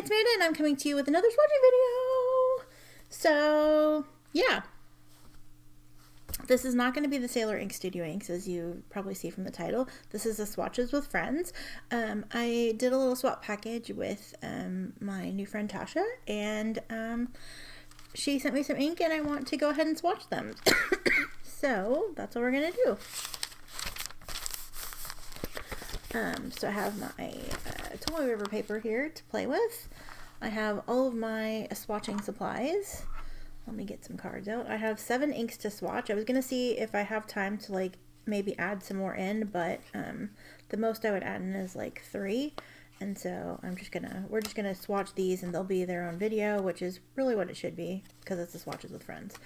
it's Amanda, and I'm coming to you with another swatching video. So, yeah. This is not going to be the Sailor Ink Studio inks, as you probably see from the title. This is the Swatches with Friends. I did a little swap package with my new friend Tassha, and she sent me some ink, and I want to go ahead and swatch them. So, that's what we're going to do. So I have my Tomoe River paper here to play with. I have all of my swatching supplies. Let me get some cards out. I have 7 inks to swatch. I was going to see if I have time to like maybe add some more in, but the most I would add in is like 3. And so we're just gonna swatch these, and they'll be their own video, which is really what it should be because it's the Swatches with Friends.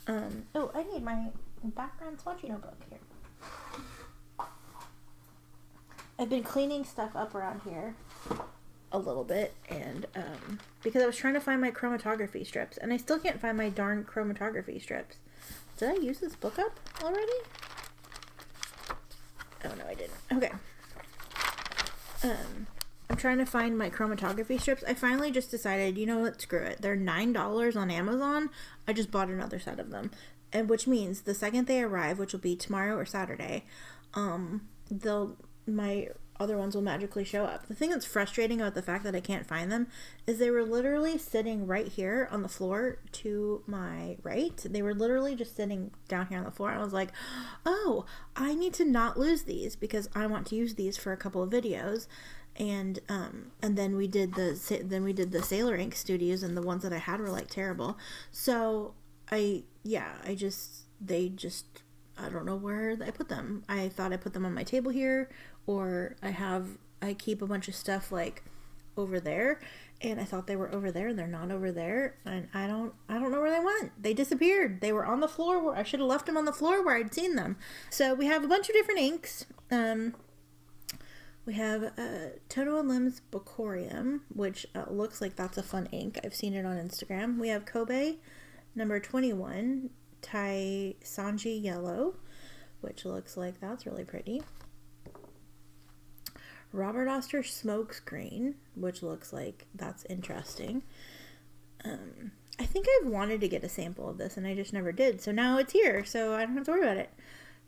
Oh, I need my background swatching notebook here. I've been cleaning stuff up around here a little bit, and because I was trying to find my chromatography strips, and I still can't find my darn chromatography strips. Did I use this book up already? Oh no, I didn't. Okay. I'm trying to find my chromatography strips. I finally just decided, you know what, screw it. They're $9 on Amazon. I just bought another set of them, and which means the second they arrive, which will be tomorrow or Saturday, my other ones will magically show up. The thing that's frustrating about the fact that I can't find them is they were literally sitting right here on the floor to my right. They were literally just sitting down here on the floor. I was like, oh, I need to not lose these because I want to use these for a couple of videos. And then we did the Sailor Ink Studios, and the ones that I had were like terrible. So I don't know where I put them. I thought I put them on my table here, or I keep a bunch of stuff like over there, and I thought they were over there, and they're not over there, and I don't know where they went. They disappeared. They were on the floor where I should have left them on the floor where I'd seen them. So we have a bunch of different inks. We have Tono Lims Bechorium, which looks like that's a fun ink. I've seen it on Instagram. We have Kobe number 21, Taisanji Yellow, which looks like that's really pretty. Robert Oster Smokescreen, which looks like that's interesting. I think I've wanted to get a sample of this, and I just never did. So now it's here, so I don't have to worry about it.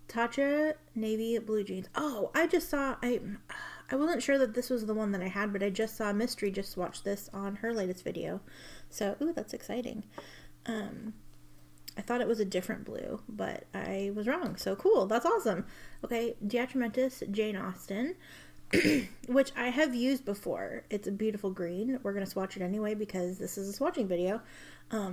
Taccia Navy Blue Jeans. Oh, I just saw, I wasn't sure that this was the one that I had, but I just saw Mystery just watch this on her latest video. So, ooh, that's exciting. I thought it was a different blue, but I was wrong. So cool. That's awesome. Okay, Atramentis Jane Austen, which I have used before. It's a beautiful green. We're going to swatch it anyway because this is a swatching video.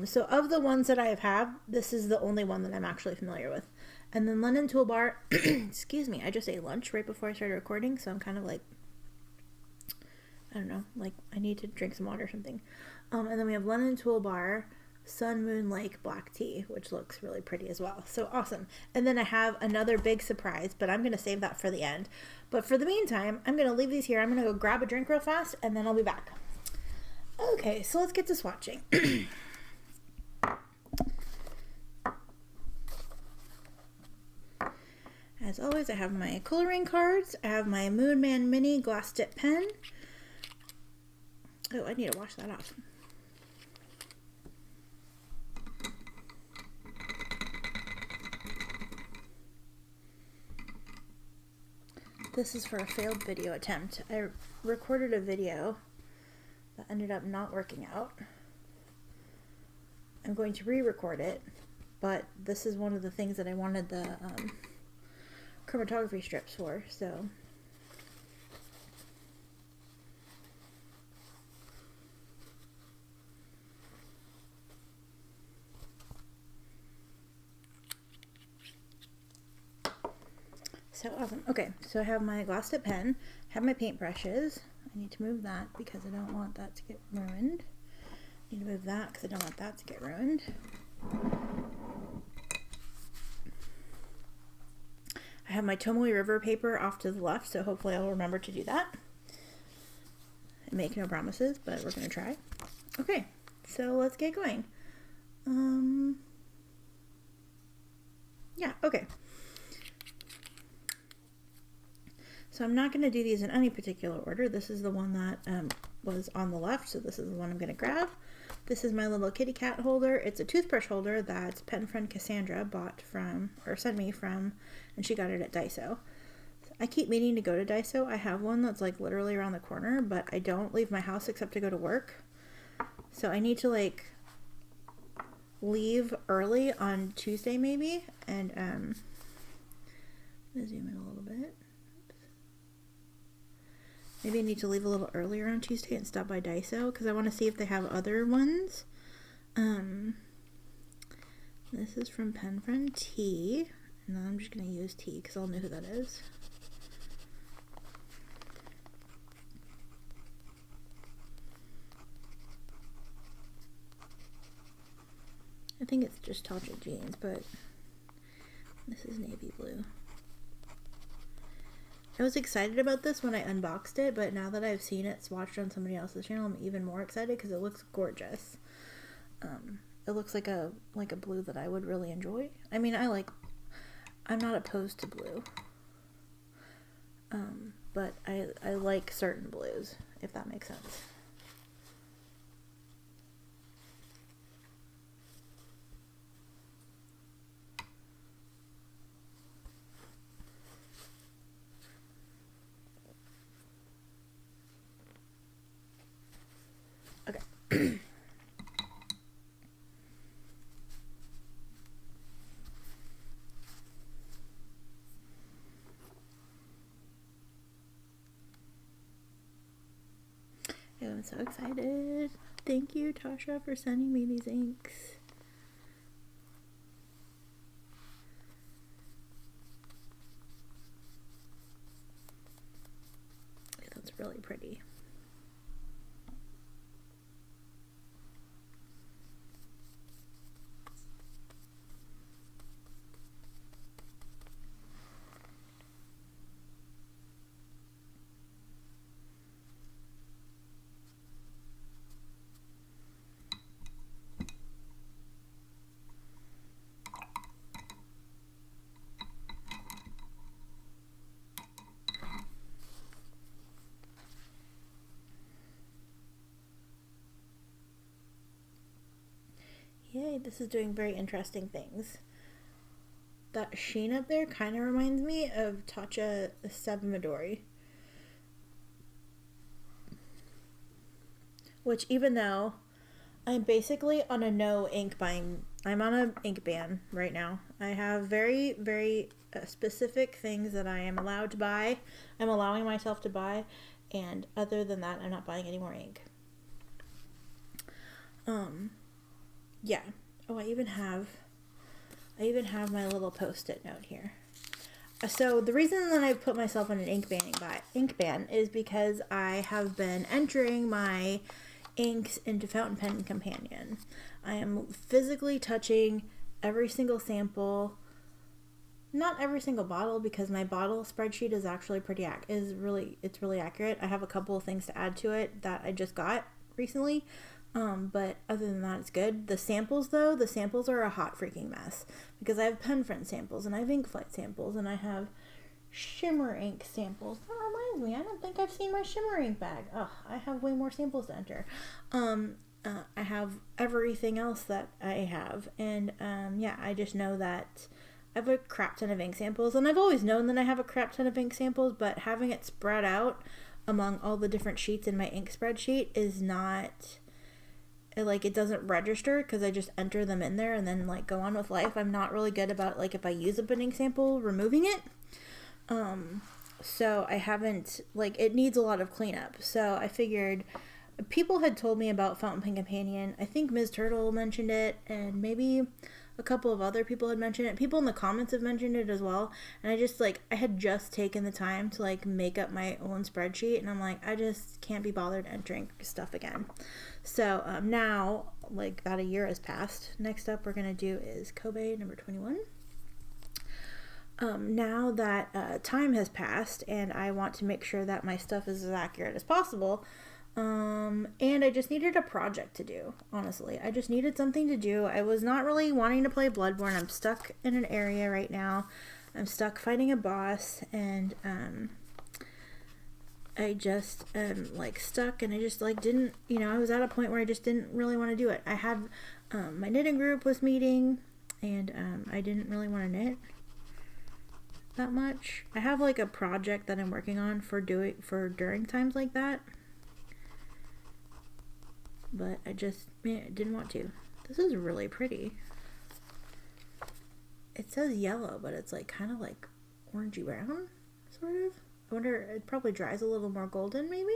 So of the ones that I have had, this is the only one that I'm actually familiar with. And then Lennon Toolbar, excuse me, I just ate lunch right before I started recording, so I'm kind of like, I don't know, like I need to drink some water or something. And then we have Lennon Toolbar Sun Moon Lake Black Tea, which looks really pretty as well. So awesome. And then I have another big surprise, but I'm going to save that for the end. But for the meantime, I'm going to leave these here. I'm going to go grab a drink real fast, and then I'll be back. Okay, so let's get to swatching. As always, I have my coloring cards. I have my Moon Man Mini glass tip pen. Oh, I need to wash that off. This is for a failed video attempt. I recorded a video that ended up not working out. I'm going to re-record it, but this is one of the things that I wanted the chromatography strips for, so awesome. Okay, so I have my glass tip pen, have my paintbrushes. I need to move that because I don't want that to get ruined. I need to move that because I don't want that to get ruined. I have my Tomoe River paper off to the left, so hopefully I'll remember to do that. I make no promises, but we're going to try. Okay, so let's get going. Yeah, okay. So I'm not going to do these in any particular order. This is the one that was on the left, so this is the one I'm going to grab. This is my little kitty cat holder. It's a toothbrush holder that pen friend Cassandra sent me from, and she got it at Daiso. I keep meaning to go to Daiso. I have one that's like literally around the corner, but I don't leave my house except to go to work. So I need to like leave early on Tuesday maybe, and I'm gonna zoom in a little bit. Maybe I need to leave a little earlier on Tuesday and stop by Daiso because I want to see if they have other ones. This is from Pen Friend T, and then I'm just gonna use T because I'll know who that is. I think it's just Taccia jeans, but this is navy blue. I was excited about this when I unboxed it, but now that I've seen it swatched on somebody else's channel, I'm even more excited because it looks gorgeous. It looks like a blue that I would really enjoy. I mean, I'm not opposed to blue, but I like certain blues, if that makes sense. Okay. I'm so excited. Thank you, Tassha, for sending me these inks. That's really pretty. Yay, this is doing very interesting things. That sheen up there kind of reminds me of Taccia Midori. Which, even though I'm basically on a no ink buying, I'm on an ink ban right now. I have very, very specific things that I am allowed to buy. I'm allowing myself to buy, and other than that, I'm not buying any more ink. Yeah. Oh, I even have my little post-it note here. So the reason that I put myself on an ink ban is because I have been entering my inks into Fountain Pen Companion. I am physically touching every single sample, not every single bottle, because my bottle spreadsheet is actually it's really accurate. I have a couple of things to add to it that I just got recently. But other than that, it's good. The samples, though, are a hot freaking mess because I have pen friend samples and I have ink flight samples and I have shimmer ink samples. That reminds me, I don't think I've seen my shimmer ink bag. Ugh, I have way more samples to enter. I have everything else that I have, and yeah, I just know that I have a crap ton of ink samples, and I've always known that I have a crap ton of ink samples, but having it spread out among all the different sheets in my ink spreadsheet is not... it doesn't register because I just enter them in there and then like go on with life. I'm not really good about like if I use a ink sample removing it. So I haven't, like, it needs a lot of cleanup. So I figured people had told me about Fountain Pen Companion. I think Ms. Turtle mentioned it, and maybe a couple of other people had mentioned it. People in the comments have mentioned it as well. And I had just taken the time to like make up my own spreadsheet, and I'm like, I just can't be bothered entering stuff again. So now, like, about a year has passed. Next up we're going to do is Kobe number 21. Now that time has passed and I want to make sure that my stuff is as accurate as possible, and I just needed a project to do, honestly. I just needed something to do. I was not really wanting to play Bloodborne. I'm stuck in an area right now. I'm stuck fighting a boss, and I just am like stuck, and I just like didn't, you know, I was at a point where I just didn't really want to do it. I had my knitting group was meeting, and I didn't really want to knit that much. I have like a project that I'm working on for during times like that, but I just didn't want to. This is really pretty. It says yellow, but it's like kind of like orangey brown, sort of. I wonder, it probably dries a little more golden, maybe?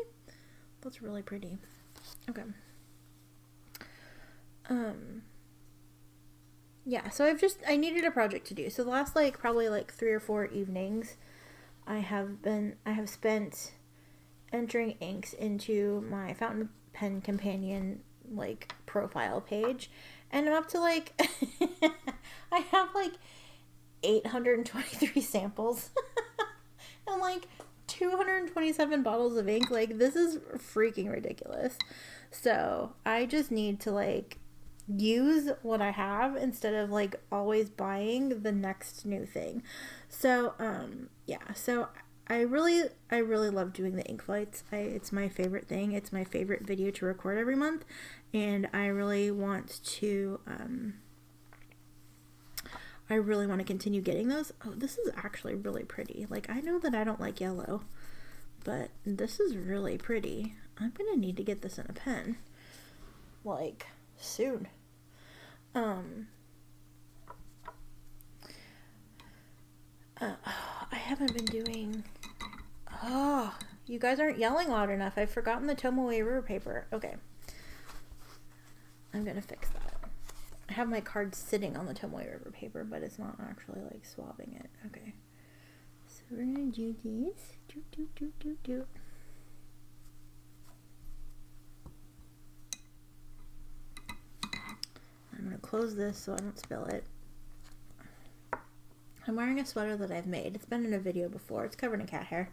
That's really pretty. Okay. Yeah, so I needed a project to do. So the last, like, probably, like, 3 or 4 evenings, I have spent entering inks into my fountain pen companion, like, profile page. And I'm up to, like, I have, like, 823 samples. And, like, 227 bottles of ink. Like, this is freaking ridiculous. So I just need to, like, use what I have instead of, like, always buying the next new thing. So yeah, so I really love doing the ink flights. It's my favorite thing. It's my favorite video to record every month, and I really want to continue getting those. Oh, this is actually really pretty. Like, I know that I don't like yellow, but this is really pretty. I'm gonna need to get this in a pen, like, soon. I haven't been doing... Oh, you guys aren't yelling loud enough. I've forgotten the tomoe river paper. Okay. I'm gonna fix that. I have my card sitting on the tomoe river paper, but it's not actually, like, swabbing it. Okay. So we're gonna do these. Do. I'm gonna close this so I don't spill it. I'm wearing a sweater that I've made. It's been in a video before. It's covered in cat hair,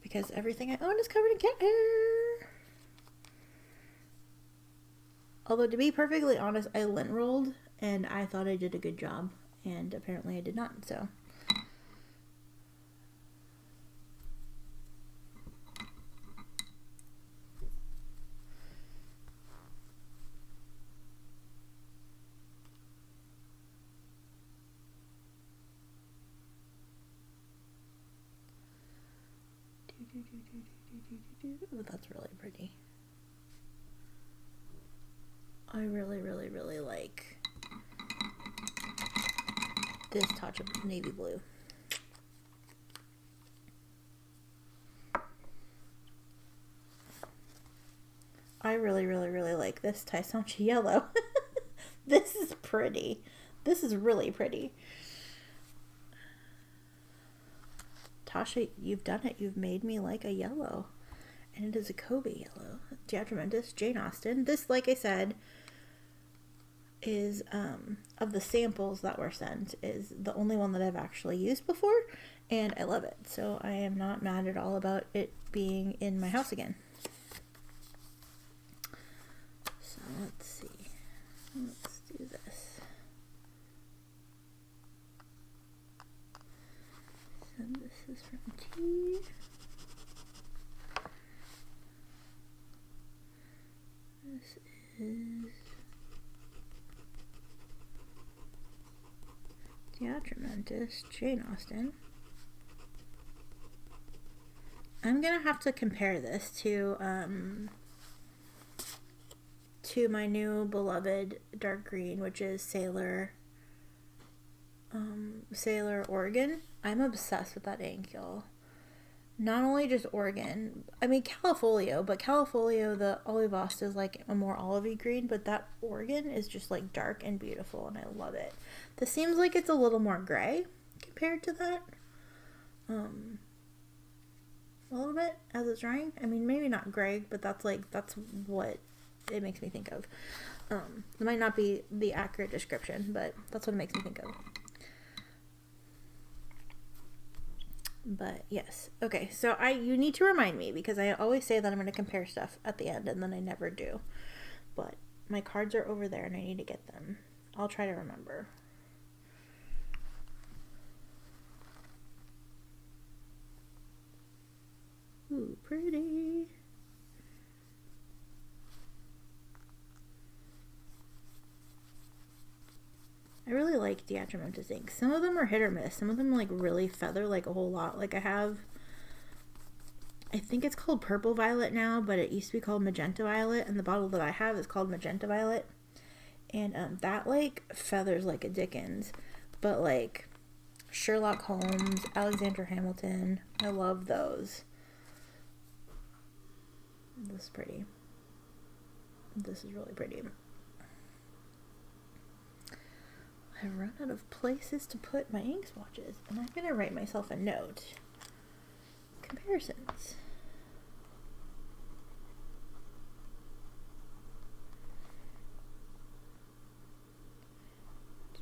because everything I own is covered in cat hair. Although, to be perfectly honest, I lint rolled, and I thought I did a good job, and apparently I did not, so. Oh, that's really pretty. I really like this touch of navy blue. I really like this Taisanji yellow. This is pretty. This is really pretty. Tassha, you've done it. You've made me like a yellow. And it is a Kobe yellow. Atramentis, Jane Austen. This, like I said, is, of the samples that were sent, is the only one that I've actually used before. And I love it. So I am not mad at all about it being in my house again. So let's see. Let's do this. So this is from T. This is the Atramentis, Jane Austen. I'm gonna have to compare this to my new beloved dark green, which is Sailor Oregon. I'm obsessed with that ink, y'all. Not only just Oregon, I mean Califolio, but Califolio, the Olive Oster is like a more olivey green, but that Oregon is just like dark and beautiful, and I love it. This seems like it's a little more gray compared to that. A little bit as it's drying. I mean, maybe not gray, but that's what it makes me think of. It might not be the accurate description, but that's what it makes me think of. But yes. Okay, so you need to remind me, because I always say that I'm going to compare stuff at the end, and then I never do. But my cards are over there, and I need to get them. I'll try to remember. Ooh, pretty. I really like the Atramentis inks. Some of them are hit or miss. Some of them like really feather like a whole lot. Like I think it's called Purple Violet now, but it used to be called Magenta Violet, and the bottle that I have is called Magenta Violet. And that like feathers like a Dickens, but like Sherlock Holmes, Alexander Hamilton, I love those. This is pretty. This is really pretty. I've run out of places to put my ink swatches, and I'm gonna write myself a note. Comparisons.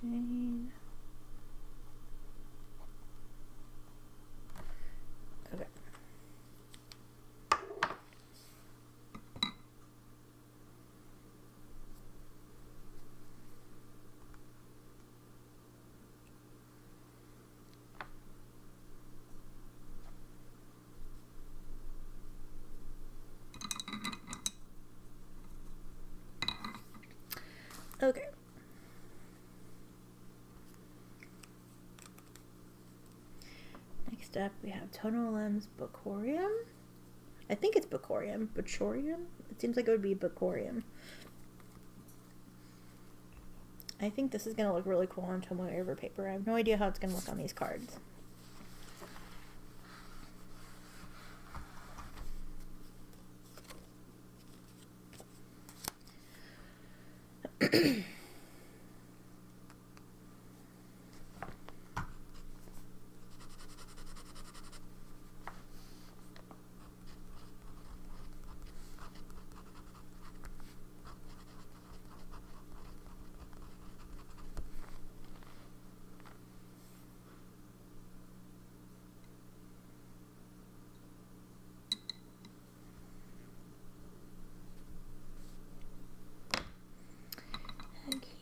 Jane. Okay. Okay. Next up, we have Tono Lims Bechorium. I think it's Bechorium. Bechorium? It seems like it would be Bechorium. I think this is going to look really cool on tomoe over paper. I have no idea how it's going to look on these cards.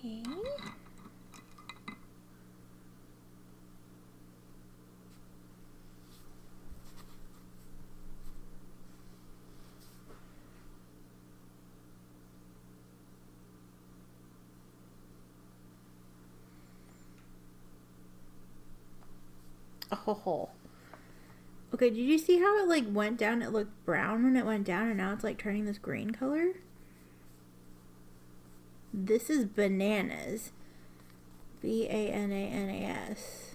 Okay. Oh. Okay, did you see how it like went down? It looked brown when it went down, and now it's like turning this green color. This is bananas. Bananas.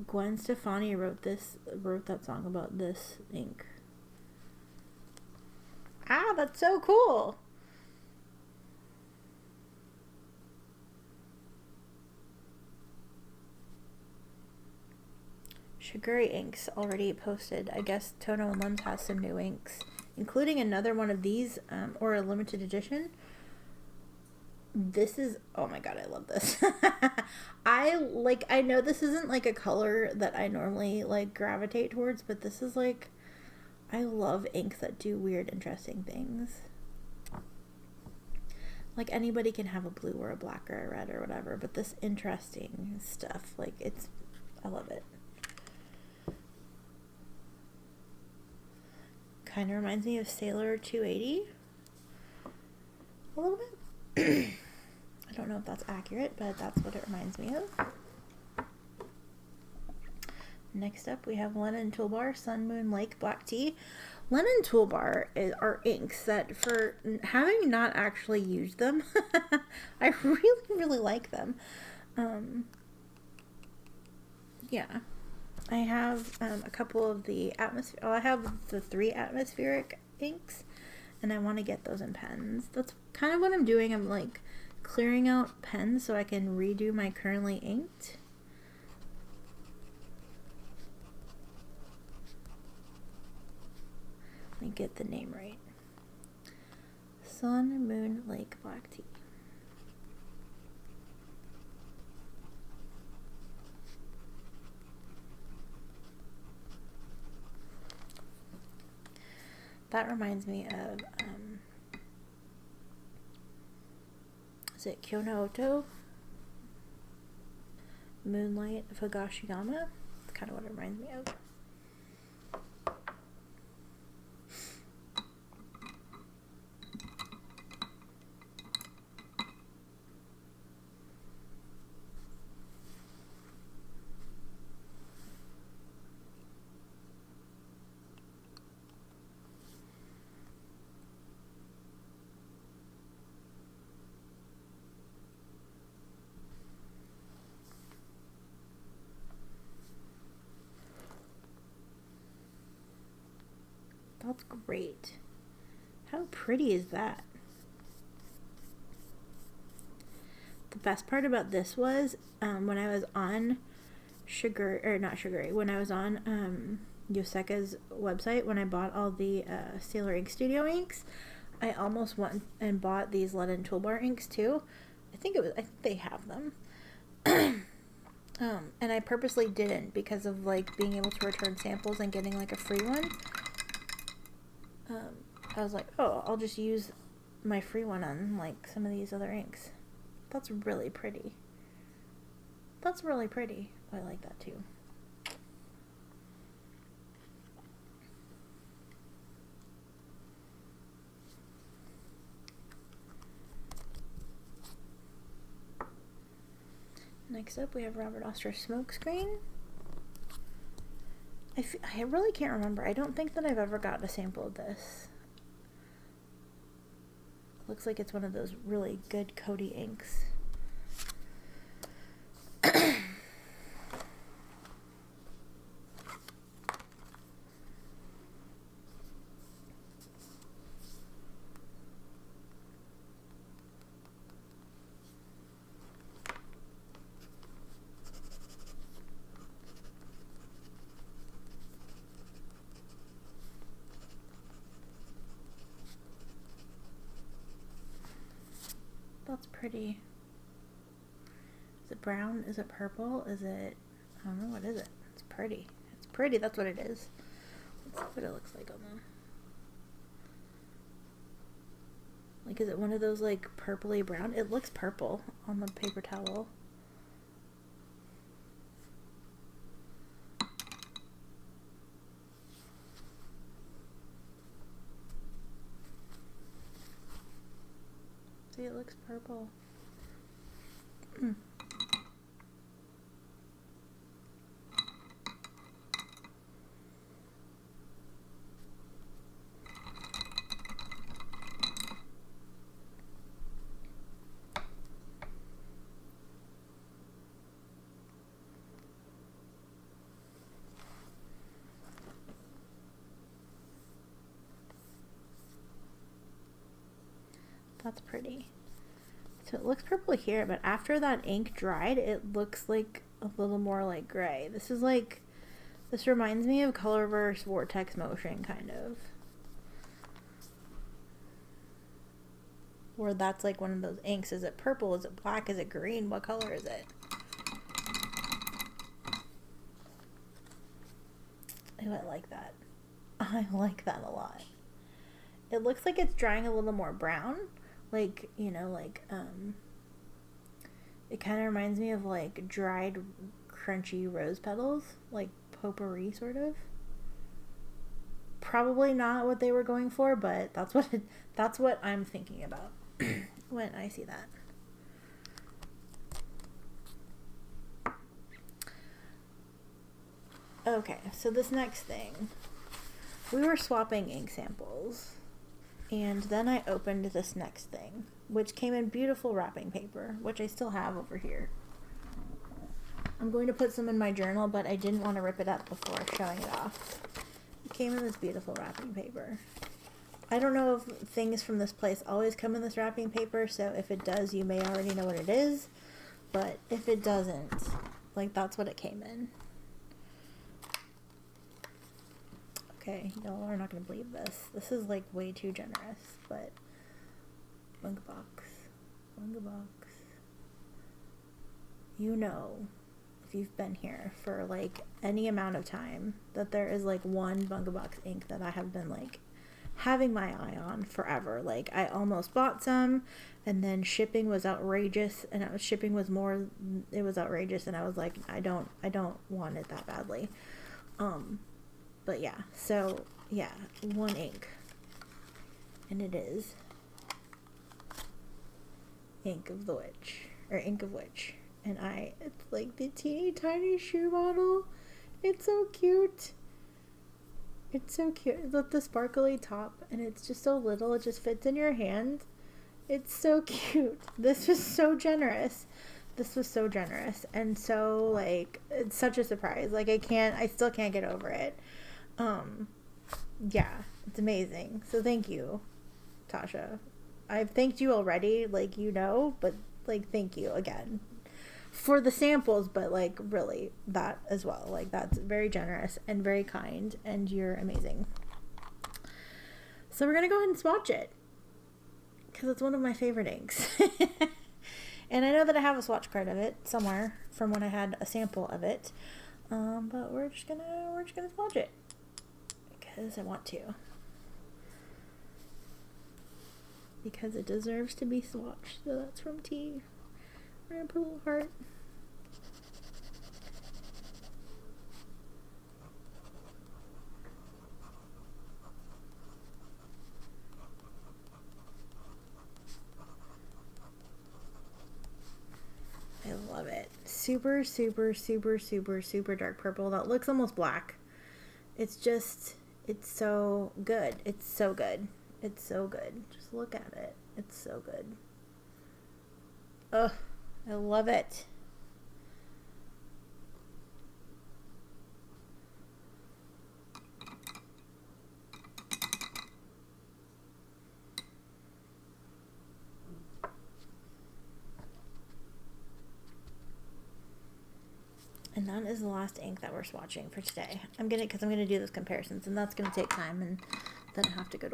Gwen Stefani wrote that song about this ink. Ah, that's so cool. Shiguri inks already posted. I guess Tono Lims has some new inks, including another one of these, or a limited edition. This is, oh my god, I love this. I know this isn't like a color that I normally like gravitate towards, but this is like, I love inks that do weird, interesting things. Like anybody can have a blue or a black or a red or whatever, but this interesting stuff, like I love it. Kind of reminds me of Sailor 280 a little bit. I don't know if that's accurate, but that's what it reminds me of. Next up, we have Lennon Toolbar Sun Moon Lake Black Tea. Lennon Toolbar are inks that, for having not actually used them, I really, really like them. Yeah. I have a couple of the I have the 3 atmospheric inks, and I want to get those in pens. That's kind of what I'm doing. I'm like clearing out pens so I can redo my currently inked. Let me get the name right. Sun Moon Lake Black Tea. That reminds me of, is it Kyonoto? Moonlight Fugashigama? That's kind of what it reminds me of. That's great. How pretty is that? The best part about this was when I was on when I was on Yoseka's website, when I bought all the Sailor Ink Studio inks, I almost went and bought these Lennon Toolbar inks too. I think they have them. And I purposely didn't because of like being able to return samples and getting like a free one. I was like, oh, I'll just use my free one on like some of these other inks. That's really pretty. That's really pretty. I like that too. Next up, we have Robert Oster Smokescreen. I really can't remember. I don't think that I've ever gotten a sample of this. Looks like it's one of those really good Cody inks. That's pretty. Is it brown? Is it purple? Is it... I don't know. What is it? It's pretty. It's pretty. That's what it is. Let's see what it looks like on the... Like, is it one of those, like, purpley brown? It looks purple on the paper towel. See, it looks purple. That's pretty. So it looks purple here, but after that ink dried, it looks like a little more like gray. This is like, this reminds me of Colorverse Vortex Motion, kind of. Where that's like one of those inks. Is it purple? Is it black? Is it green? What color is it? Oh, I like that. I like that a lot. It looks like it's drying a little more brown. Like, you know, like, it kind of reminds me of, like, dried, crunchy rose petals. Like, potpourri, sort of. Probably not what they were going for, but that's what I'm thinking about when I see that. Okay, so this next thing. We were swapping ink samples. And then I opened this next thing, which came in beautiful wrapping paper, which I still have over here. I'm going to put some in my journal, but I didn't want to rip it up before showing it off. It came in this beautiful wrapping paper. I don't know if things from this place always come in this wrapping paper, so if it does, you may already know what it is. But if it doesn't, like, that's what it came in. Okay, y'all are not going to believe this. This is, like, way too generous, but... Bungubox. You know, if you've been here for, like, any amount of time, that there is, like, one Bungubox ink that I have been, like, having my eye on forever. Like, I almost bought some, and then shipping was outrageous, and shipping was more... It was outrageous, and I was like, I don't want it that badly. But yeah, so, yeah, one ink. And it is Ink of the Witch. Or Ink of Witch. And it's like the teeny tiny shoe model. It's so cute. It's so cute. It's with the sparkly top. And it's just so little. It just fits in your hand. It's so cute. This was so generous. And so, like, it's such a surprise. Like, I still can't get over it. Yeah, It's amazing. So thank you, Tasha. I've thanked you already, like, you know, but, like, thank you again for the samples, but, like, really that as well. Like, that's very generous and very kind, and you're amazing. So we're going to go ahead and swatch it because it's one of my favorite inks. And I know that I have a swatch card of it somewhere from when I had a sample of it. But we're just gonna swatch it because I want to. Because it deserves to be swatched. So that's from T. We're gonna put a little heart. I love it. Super, super, super, super, super dark purple. That looks almost black. It's just, it's so good. It's so good. It's so good. Just look at it. It's so good. Ugh, I love it. And that is the last ink that we're swatching for today. Because I'm gonna do those comparisons, and that's gonna take time, and then I have to go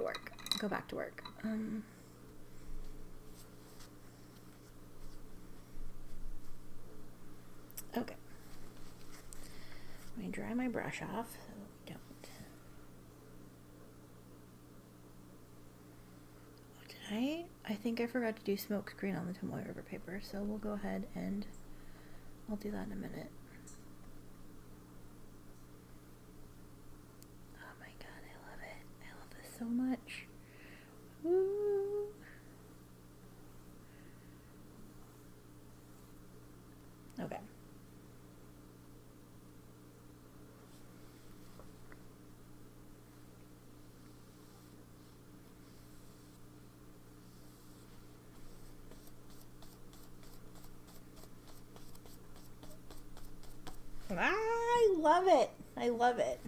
back to work. Okay. Let me dry my brush off so we don't. Oh, did I think I forgot to do Smokescreen on the Tomoe River paper, so we'll go ahead and I'll do that in a minute. Oh my god, I love it. I love this so much. Woo. Okay. I love it. I love it.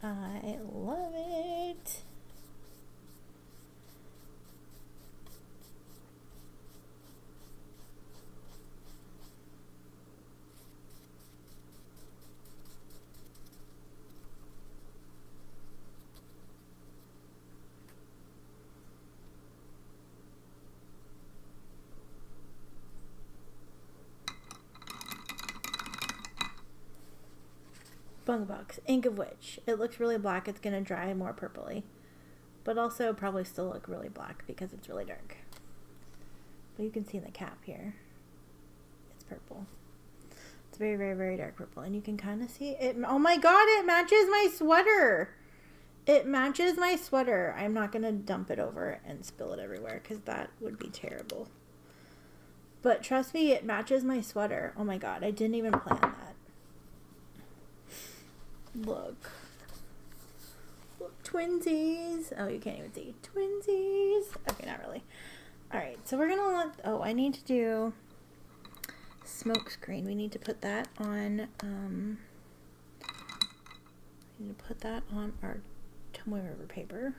I love it. Bungubox Ink of Witch. It looks really black. It's going to dry more purpley. But also probably still look really black because it's really dark. But you can see in the cap here. It's purple. It's very, very, very dark purple. And you can kind of see it. Oh my god, it matches my sweater. It matches my sweater. I'm not going to dump it over and spill it everywhere because that would be terrible. But trust me, it matches my sweater. Oh my god, I didn't even plan that. Look, twinsies. Oh, you can't even see. Twinsies. Okay, not really. Alright, so we're gonna let, oh, I need to do Smokescreen. We need to put that on, we need to put that on our Tomoe River paper.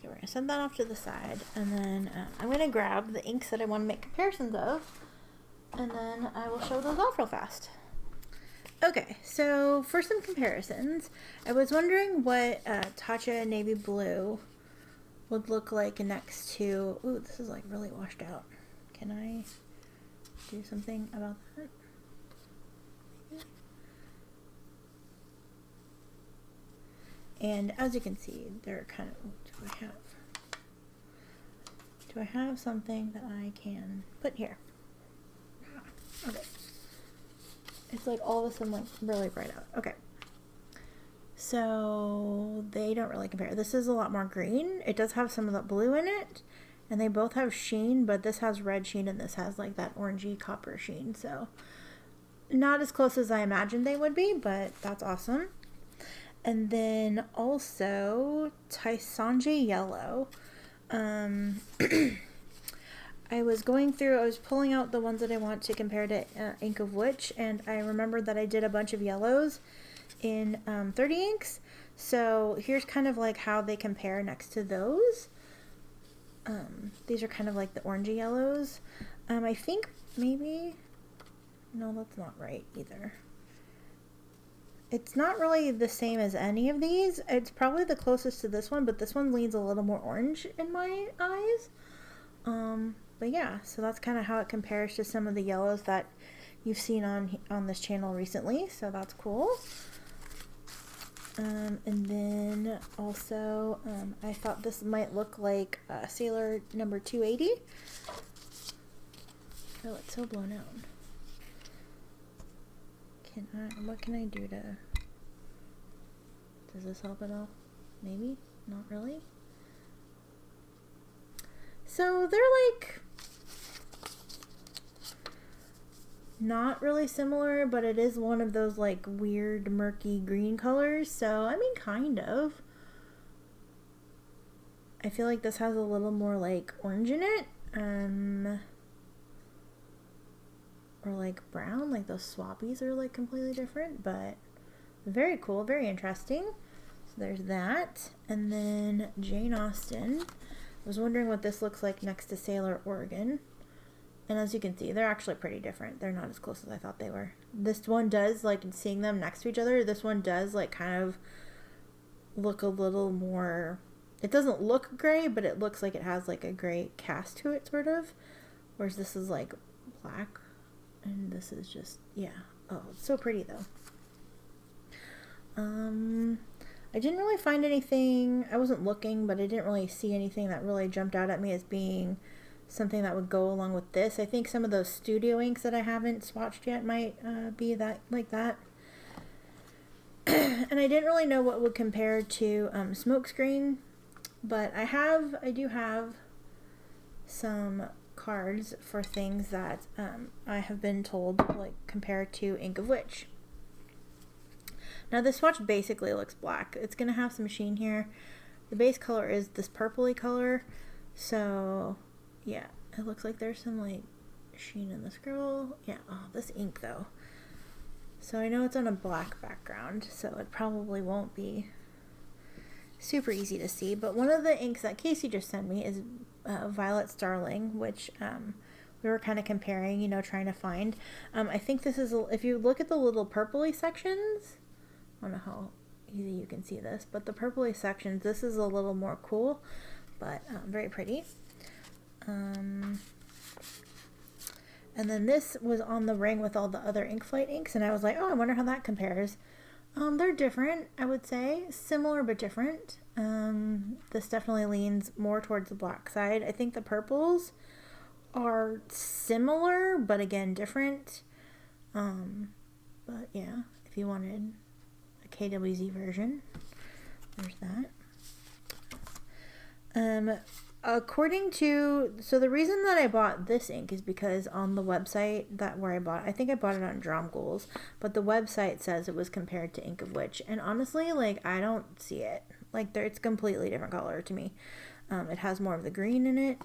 We're going to send that off to the side, and then I'm going to grab the inks that I want to make comparisons of, and then I will show those off real fast. Okay, so for some comparisons, I was wondering what Taccia Navy Blue would look like next to, ooh, this is like really washed out. Can I do something about that? And as you can see, they're kind of, do I have something that I can put here? Okay. It's like all of a sudden like really bright out. Okay. So they don't really compare. This is a lot more green. It does have some of that blue in it. And they both have sheen, but this has red sheen and this has like that orangey copper sheen. So not as close as I imagined they would be, but that's awesome. And then also Taisanji yellow. I was pulling out the ones that I want to compare to Ink of Witch, and I remembered that I did a bunch of yellows in 30 inks. So here's kind of like how they compare next to those. These are kind of like the orangey yellows. I think maybe, no, that's not right either. It's not really the same as any of these. It's probably the closest to this one, but this one leans a little more orange in my eyes. But yeah, so that's kind of how it compares to some of the yellows that you've seen on this channel recently. So that's cool. And then also, I thought this might look like Sailor number 280. Oh, it's so blown out. What can I do to, does this help at all? Maybe? Not really. So they're like, not really similar, but it is one of those like weird murky green colors. So, I mean, kind of. I feel like this has a little more like orange in it. Or like brown, like those swappies are like completely different, but very cool, very interesting. So there's that. And then Jane Austen. I was wondering what this looks like next to Sailor Oregon. And as you can see, they're actually pretty different. They're not as close as I thought they were. This one does, like, seeing them next to each other, this one does, like, kind of look a little more, it doesn't look gray, but it looks like it has, like, a gray cast to it, sort of. Whereas this is, like, black. And this is just, yeah. Oh, it's so pretty, though. I didn't really find anything, I wasn't looking, but I didn't really see anything that really jumped out at me as being something that would go along with this. I think some of those studio inks that I haven't swatched yet might be that, like that. And I didn't really know what would compare to Smokescreen, but I do have some cards for things that I have been told like compare to Ink of Witch. Now this swatch basically looks black. It's gonna have some sheen here. The base color is this purpley color, so yeah, it looks like there's some like sheen in the scribble. Yeah, oh, this ink though. So I know it's on a black background, so it probably won't be super easy to see. But one of the inks that Casey just sent me is Violet Starling, which we were kind of comparing, you know, trying to find. I think this is, if you look at the little purpley sections, I don't know how easy you can see this, but the purpley sections, this is a little more cool, but very pretty. And then this was on the ring with all the other ink flight inks, and I was like, oh, I wonder how that compares. They're different, I would say. Similar but different. This definitely leans more towards the black side. I think the purples are similar, but again, different. But yeah, if you wanted a KWZ version, there's that. According to, so the reason that I bought this ink is because on the website where I bought it, I think I bought it on Drum Ghouls, but the website says it was compared to Ink of Witch, and honestly, like, I don't see it. Like, it's a completely different color to me. It has more of the green in it,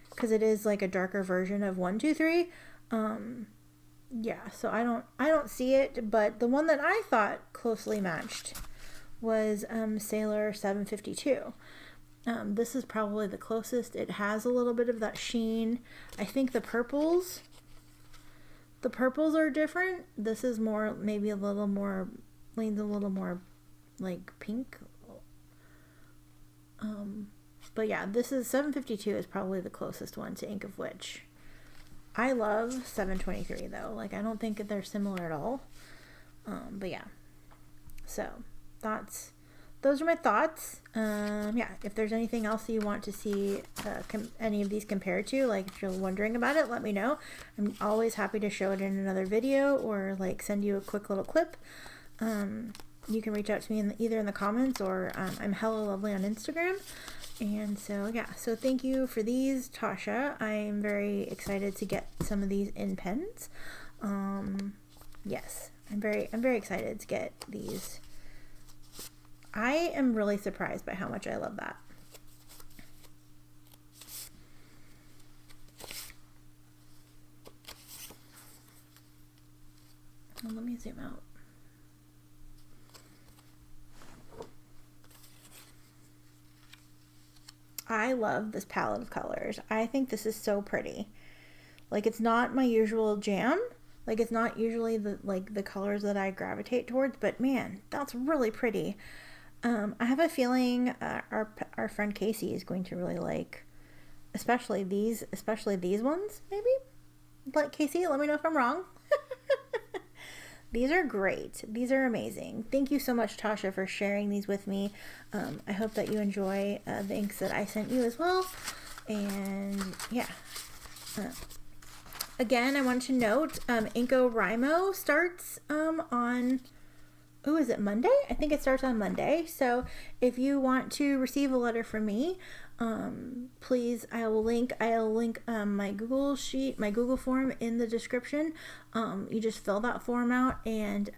because it is like a darker version of 123. Yeah, so I don't see it, but the one that I thought closely matched was Sailor 752. This is probably the closest. It has a little bit of that sheen. I think the purples are different. This is more, maybe a little more, leans a little more like pink. But yeah, this is 752 is probably the closest one to Ink of Witch. I love 723 though. Like, I don't think they're similar at all. But yeah, so those are my thoughts. Yeah, if there's anything else that you want to see any of these compared to, like if you're wondering about it, let me know. I'm always happy to show it in another video or like send you a quick little clip. You can reach out to me either in the comments or I'm Hella Lovely on Instagram. And so yeah, so thank you for these, Tasha. I'm very excited to get some of these in pens. Yes, I'm very excited to get these I am really surprised by how much I love that. Well, let me zoom out. I love this palette of colors. I think this is so pretty. Like, it's not my usual jam. Like, it's not usually the colors that I gravitate towards, but man, that's really pretty. I have a feeling our friend Casey is going to really like, especially these ones, maybe? Like, Casey, let me know if I'm wrong. These are great. These are amazing. Thank you so much, Tasha, for sharing these with me. I hope that you enjoy the inks that I sent you as well. And yeah. Again, I want to note, Inko starts on, oh, is it Monday? I think it starts on Monday. So if you want to receive a letter from me, please, I'll link my Google sheet, my Google form in the description. You just fill that form out and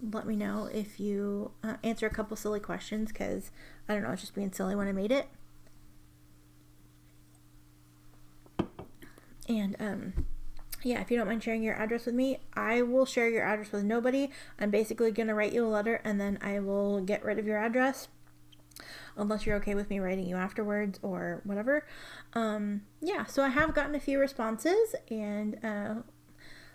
let me know if you answer a couple silly questions, because I don't know, it's just being silly when I made it. And yeah, if you don't mind sharing your address with me, I will share your address with nobody. I'm basically going to write you a letter and then I will get rid of your address, unless you're okay with me writing you afterwards or whatever. Yeah, so I have gotten a few responses, and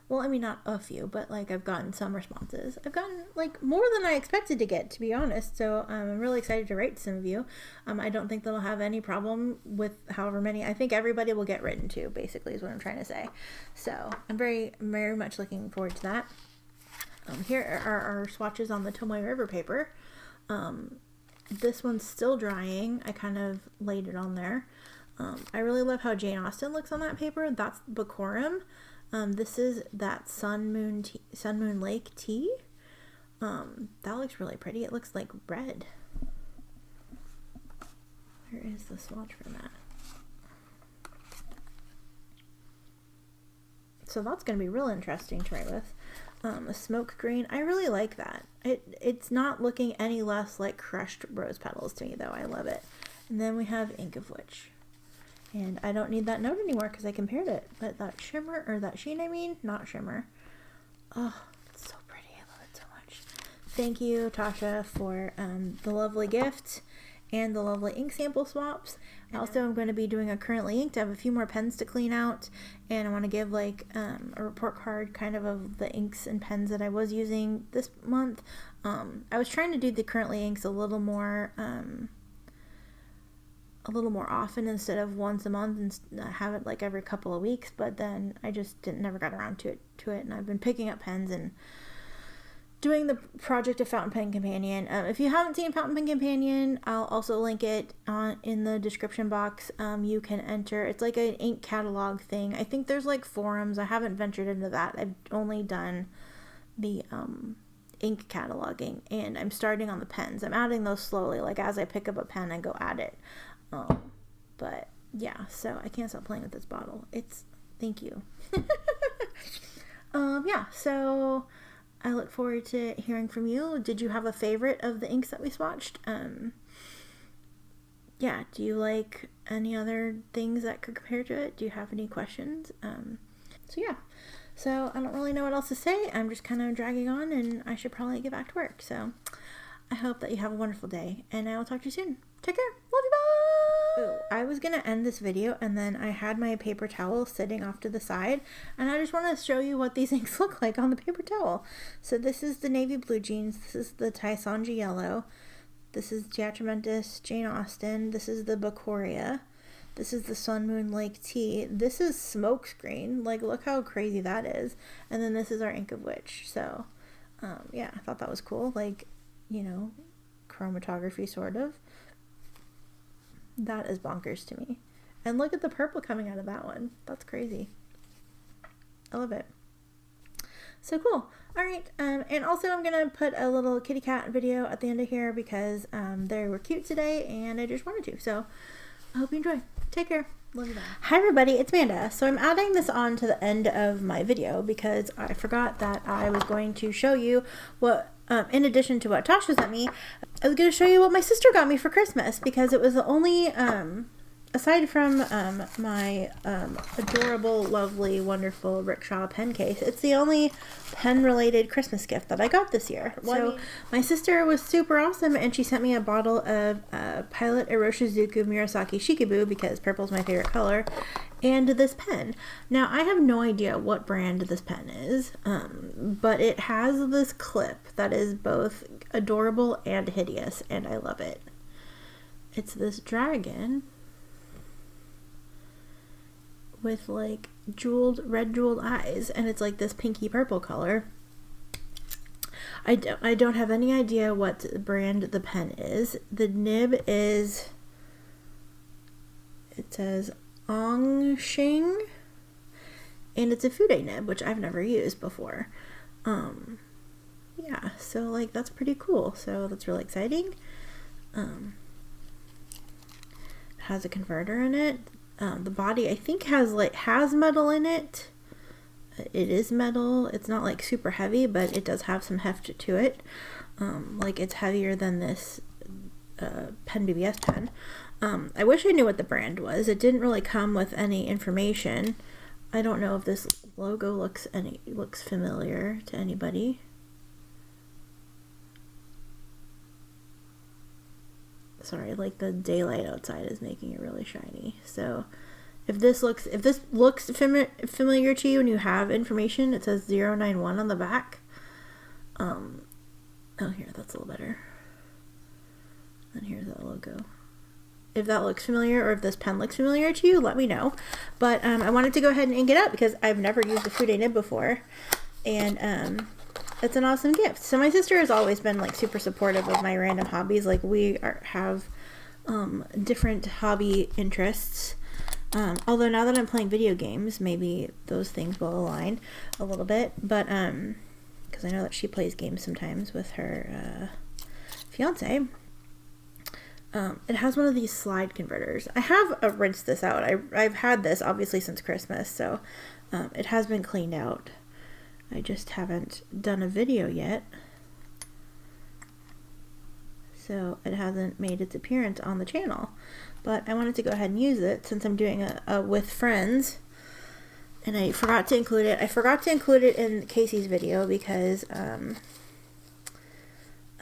well, I mean, not a few, but like I've gotten some responses. I've gotten like more than I expected to get, to be honest. So I'm really excited to write to some of you. I don't think they'll have any problem with however many. I think everybody will get written to, basically, is what I'm trying to say. So I'm very, very much looking forward to that. Here are our swatches on the Tomoe River paper. This one's still drying. I kind of laid it on there. I really love how Jane Austen looks on that paper. That's Bechorium. This is that Sun Moon Lake tea. That looks really pretty. It looks like red. Where is the swatch for that? So that's going to be real interesting to write with. A Smokescreen. I really like that. It's not looking any less like crushed rose petals to me, though. I love it. And then we have Ink of Witch. And I don't need that note anymore because I compared it. But that shimmer, or that sheen, I mean, not shimmer. Oh, it's so pretty. I love it so much. Thank you, Tasha, for the lovely gift and the lovely ink sample swaps. Also, I'm going to be doing a currently inked. I have a few more pens to clean out, and I want to give like a report card kind of the inks and pens that I was using this month. I was trying to do the currently inks a little more often instead of once a month, and have it like every couple of weeks, but then I just never got around to it, and I've been picking up pens and doing the project of Fountain Pen Companion. If you haven't seen Fountain Pen Companion, I'll also link it in the description box. You can enter. It's like an ink catalog thing. I think there's like forums. I haven't ventured into that. I've only done the ink cataloging, and I'm starting on the pens. I'm adding those slowly. Like as I pick up a pen, I go add it. But yeah, so I can't stop playing with this bottle. Thank you. Yeah, so I look forward to hearing from you. Did you have a favorite of the inks that we swatched? Yeah, do you like any other things that could compare to it? Do you have any questions? So yeah, so I don't really know what else to say. I'm just kind of dragging on, and I should probably get back to work. So I hope that you have a wonderful day, and I will talk to you soon. Take care. Love you. Bye. Ooh, I was going to end this video, and then I had my paper towel sitting off to the side, and I just want to show you what these inks look like on the paper towel. So this is the navy blue jeans. This is the Taisanji yellow. This is the Atramentis Jane Austen. This is the Bechorium. This is the Sun Moon Lake tea. This is Smokescreen. Like, look how crazy that is. And then this is our Ink of Witch. So, yeah, I thought that was cool. Like, you know, chromatography sort of. That is bonkers to me. And look at the purple coming out of that one. That's crazy. I love it. So cool. All right. And also I'm going to put a little kitty cat video at the end of here because they were cute today and I just wanted to. So I hope you enjoy. Take care. Love you. Bye. Hi everybody, it's Amanda. So I'm adding this on to the end of my video because I forgot that I was going to show you what in addition to what Tasha sent me, I was going to show you what my sister got me for Christmas, because it was the only, aside from my adorable, lovely, wonderful rickshaw pen case, it's the only pen-related Christmas gift that I got this year. So my sister was super awesome, and she sent me a bottle of Pilot Iroshizuku Murasaki-Shikibu, because purple's my favorite color, and this pen. Now, I have no idea what brand this pen is, but it has this clip that is both adorable and hideous, and I love it. It's this dragon with like red jeweled eyes, and it's like this pinky purple color. I don't have any idea what brand the pen is. The nib is, it says Ongshing, and it's a fude nib, which I've never used before. Yeah, so like that's pretty cool. So that's really exciting. It has a converter in it. The body, I think, has metal in it. It is metal. It's not like super heavy, but it does have some heft to it. Like it's heavier than this Pen BBS pen. I wish I knew what the brand was. It didn't really come with any information. I don't know if this logo looks familiar to anybody. Sorry, like the daylight outside is making it really shiny. So if this looks familiar to you and you have information, it says 091 on the back. Oh, here, that's a little better. And here's that logo. If that looks familiar, or if this pen looks familiar to you, let me know. But I wanted to go ahead and ink it up because I've never used a fude nib before, and it's an awesome gift. So my sister has always been like super supportive of my random hobbies. Like we have different hobby interests. Although now that I'm playing video games, maybe those things will align a little bit. But because I know that she plays games sometimes with her fiance. It has one of these slide converters. I have rinsed this out. I've had this obviously since Christmas, so it has been cleaned out. I just haven't done a video yet, so it hasn't made its appearance on the channel. But I wanted to go ahead and use it since I'm doing a with friends, and I forgot to include it. I forgot to include it in Casey's video because it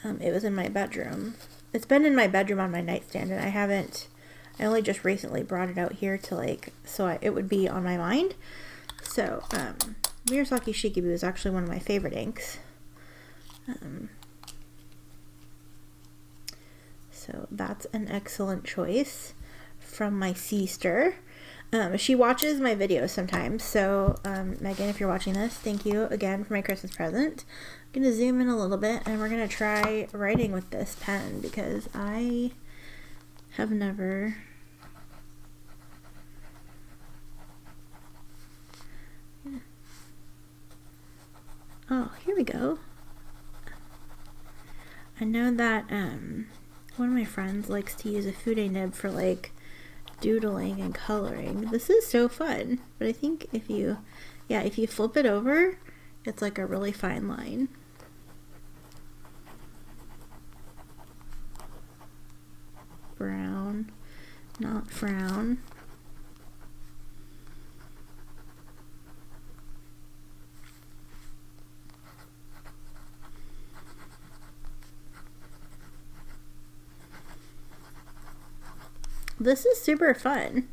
was in my bedroom. It's been in my bedroom on my nightstand, and I only just recently brought it out here to it would be on my mind. So, Murasaki-Shikibu is actually one of my favorite inks. So that's an excellent choice from my sister. She watches my videos sometimes. So, Megan, if you're watching this, thank you again for my Christmas present. I'm going to zoom in a little bit, and we're going to try writing with this pen because I have never... Oh, here we go. I know that one of my friends likes to use a fude nib for like doodling and coloring. This is so fun, but I think if you flip it over, it's like a really fine line. Brown, not frown. This is super fun.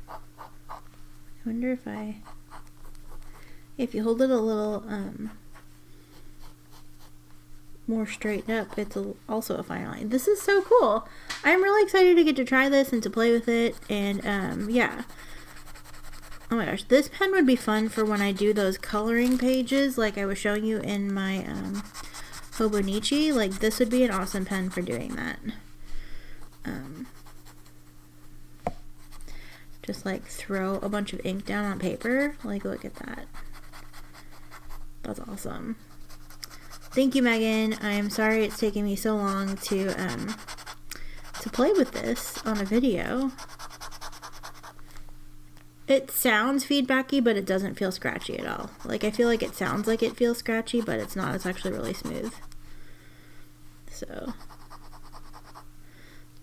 I wonder if you hold it a little more straight up, it's also a fine line. This is so cool. I'm really excited to get to try this and to play with it, and yeah. Oh my gosh, this pen would be fun for when I do those coloring pages like I was showing you in my Hobonichi. Like, this would be an awesome pen for doing that. Just like throw a bunch of ink down on paper. Like, look at that. That's awesome. Thank you, Megan. I am sorry it's taking me so long to play with this on a video. It sounds feedbacky, but it doesn't feel scratchy at all. Like, I feel like it sounds like it feels scratchy, but it's not. It's actually really smooth. So,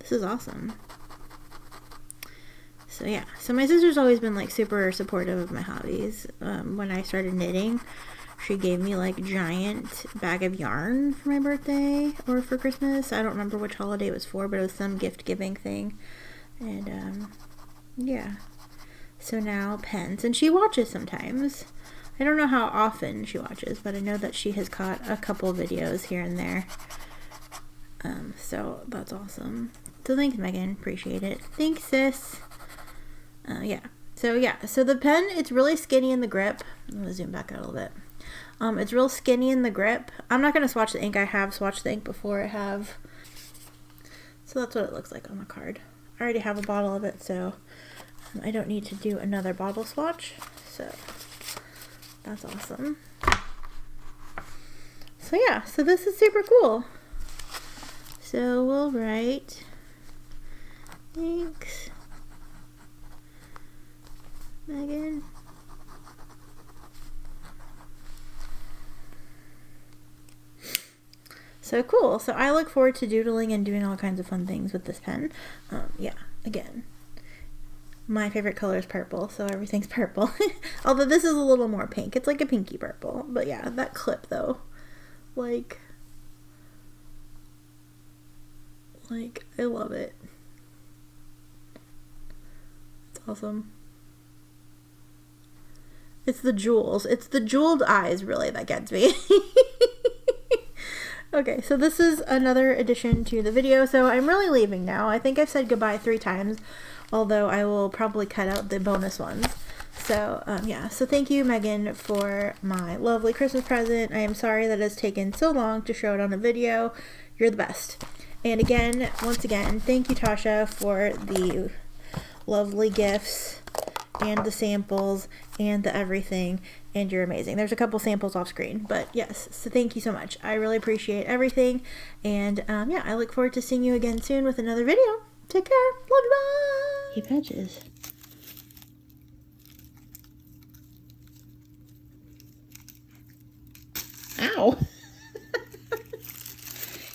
this is awesome. So, yeah. So, my sister's always been, like, super supportive of my hobbies. When I started knitting, she gave me, like, giant bag of yarn for my birthday or for Christmas. I don't remember which holiday it was for, but it was some gift-giving thing. And, yeah. So now pens, and she watches sometimes. I don't know how often she watches, but I know that she has caught a couple videos here and there. So that's awesome. So thanks, Megan. Appreciate it. Thanks, sis. Yeah. So the pen, it's really skinny in the grip. I'm gonna zoom back out a little bit. It's real skinny in the grip. I'm not gonna swatch the ink. I have swatched the ink before. I have. So that's what it looks like on the card. I already have a bottle of it, so I don't need to do another bottle swatch, so that's awesome. So yeah, so this is super cool. So we'll write, thanks, Megan. So cool. So I look forward to doodling and doing all kinds of fun things with this pen. Yeah, again. My favorite color is purple, so everything's purple. Although this is a little more pink. It's like a pinky purple. But yeah, that clip though. Like, I love it. It's awesome. It's the jewels. It's the jeweled eyes, really, that gets me. Okay, so this is another addition to the video. So I'm really leaving now. I think I've said goodbye 3 times. Although I will probably cut out the bonus ones. So, yeah. So thank you, Megan, for my lovely Christmas present. I am sorry that it's taken so long to show it on a video. You're the best. And again, once again, thank you, Tasha, for the lovely gifts and the samples and the everything. And you're amazing. There's a couple samples off screen. But yes, so thank you so much. I really appreciate everything. And yeah, I look forward to seeing you again soon with another video. Take care. Love you. Bye. He patches. Ow.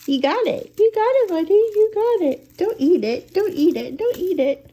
You got it. You got it, buddy. You got it. Don't eat it. Don't eat it. Don't eat it.